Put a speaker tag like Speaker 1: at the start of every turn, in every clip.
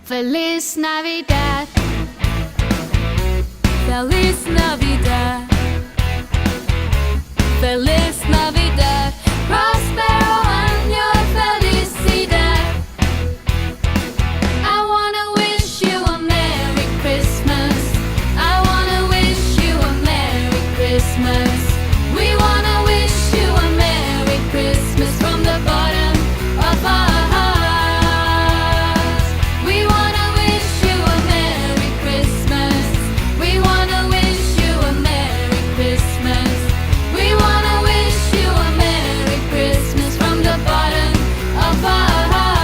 Speaker 1: Feliz Navidad,
Speaker 2: Feliz Navidad, Feliz Navidad, prospero año felicidad.
Speaker 1: I wanna wish you a Merry Christmas. I wanna wish you a Merry Christmas. We wanna wish you a Merry Christmas from the bottom of our hearts. We wanna wish you a Merry Christmas. We wanna wish you a Merry Christmas. We wanna wish you a Merry Christmas from the bottom of our hearts.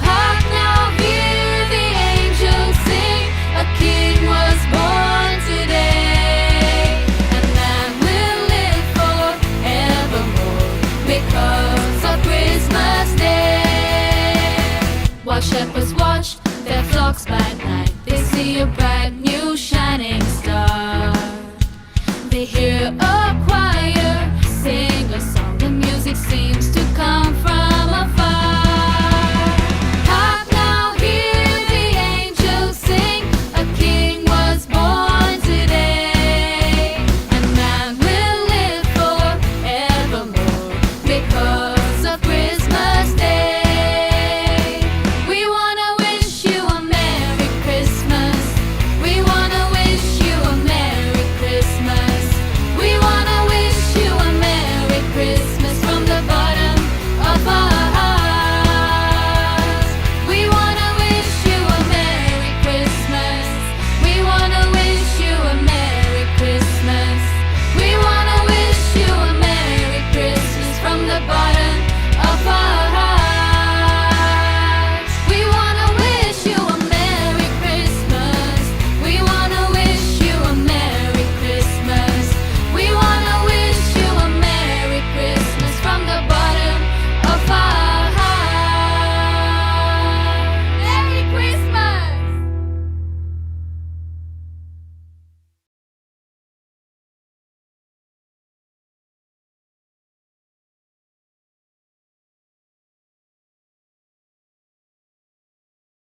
Speaker 1: Hark now, hear the angels sing, a King was born today, and man will live forevermore because of Christmas Day. While shepherds watched their flocks by night, they see a bright